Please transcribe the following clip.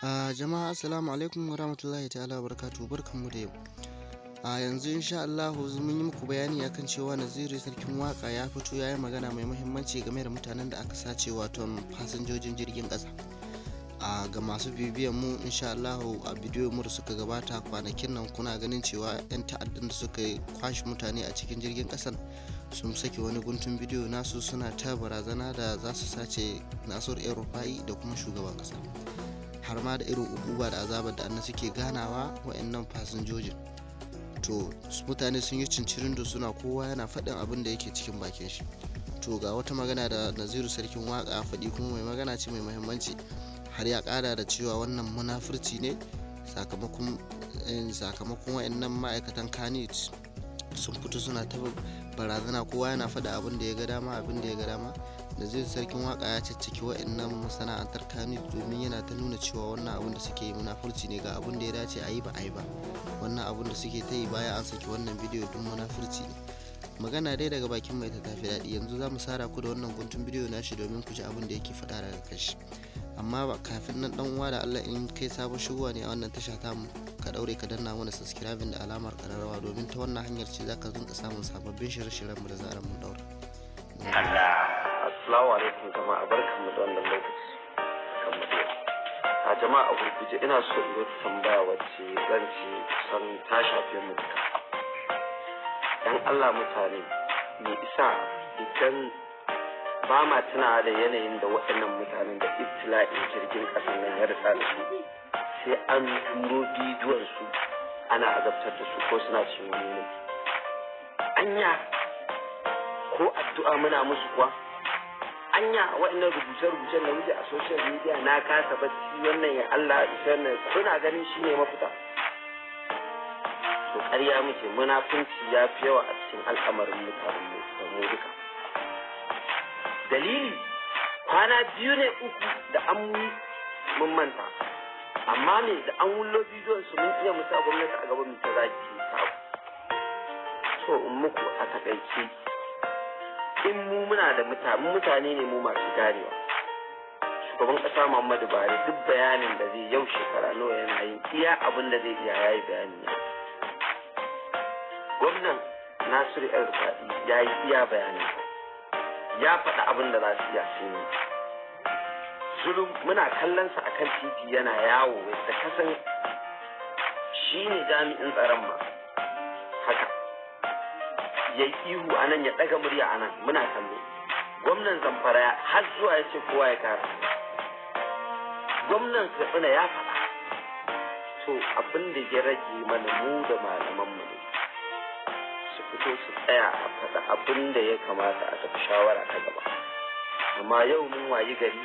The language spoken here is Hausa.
Jama'a assalamu alaikum wa rahmatullahi ta'ala wa barakatuhu, barkanmu da yau. Yanzu insha Allah mun yi muku bayani akan cewa Naziru sarkin waka ya fito ya yi magana mai muhimmanci game da mutanen da aka sace, wato fasinjojin jirgin ƙasa. Ga masu bibiyan mu insha Allah a bidiyo mu da suka gabata kwanakin nan kuna ganin cewa 'yan ta'addan da suka kwashi mutane a cikin jirgin ƙasan sun saki wani guntun bidiyo nasu suna ta barazana da za su sace Nasiru El-Rufai da kuma shugaban ƙasa, har ma da irin ukuba da azabar da suke ganawa wa'annan fasinjojin. To mutane sun yi cincirin da suna kowa yana faɗin abin da yake cikin bakin shi. To ga wata magana da Naziru sarkin waka faɗi, kuma mai magana ce mai muhimmanci, har ya ƙara da cewa wannan munafurci ne sakamakon wa'annan ma'aikatan kanit sun fito suna ta barazana, kowa yana faɗa abin da ya ga dama. Naziru sarkin waka ya cicciki wa'annan masana'antar kanit domin yana ta nuna cewa wannan abin da suke yi munafurci ne, ga abin da ya dace a yi ba a yi ba. Wannan abin da suke ta yi baya an saki wannan bidiyo din munafurci ne. Magana dai daga bakin mai ta tafi daɗi. Yanzu za mu sara ku da wannan guntun bidiyo nashi domin ku ji abin da yake faɗa daga kashi. Amma kafin nan dan uwa da Allah, in kai sabon shigowa ne a wannan tasha tamu, ka daure ka danna mana subscribing da alamar kararrawa, domin ta wannan hanyar ce zaka rinka samun sababbin shirye-shiryen mu da zaran mun daura. Assalamu alaikum jama'a, barkanmu da wannan lokaci. A jama'a a gurguje ina so in yi tambaya wacce zan ce san ta shafe mu duka. Dan Allah mutane, me isa idan ba ma tunawa da yanayin da waɗannan mutanen da ibtila'in jirgin ƙasar nan ya rasa da su, sai an turo bidiyon su ana azabtar da su ko suna cikin wani ne. Anya ko addu'a muna musu kuwa? Anya waɗannan rubuce-rubucen da wuce a social media na kasa bacci, wannan ya Allah wannan kuna ganin shi ne mafita? To ƙarya muke, munafunci ya fi yawa a cikin al'amarin mutanen mu da mu duka. Dalili, kwana biyu ne uku da an mun manta, amma me da an wullo bidiyon su mun iya musa gwamnati a gaban mu ta zaki sabu. So in muku a takaice, in mu muna da mutane ne mu masu ganewa. Shugaban ƙasa Muhammadu Buhari duk bayanin da zai yau shekara nawa yana yin iya abin da zai iya yayi bayani ne. Gwamnan Nasiru El-Rufai ya yi iya bayani, ya faɗa abin da za su iya sun yi. Zulum muna kallon sa akan titi yana yawo da kasan shi ne jami'in tsaron ma haka. Ya yi ihu a nan, ya ɗaga murya a nan, muna kallo. Gwamnan Zamfara har zuwa ya ce kowa ya kara. Gwamnan Katsina ya faɗa. To abin da ya rage mana mu da malamanmu ne su fito su tsaya a faɗa abin da ya kamata a tafi shawara ta gaba. Amma yau mun wayi gari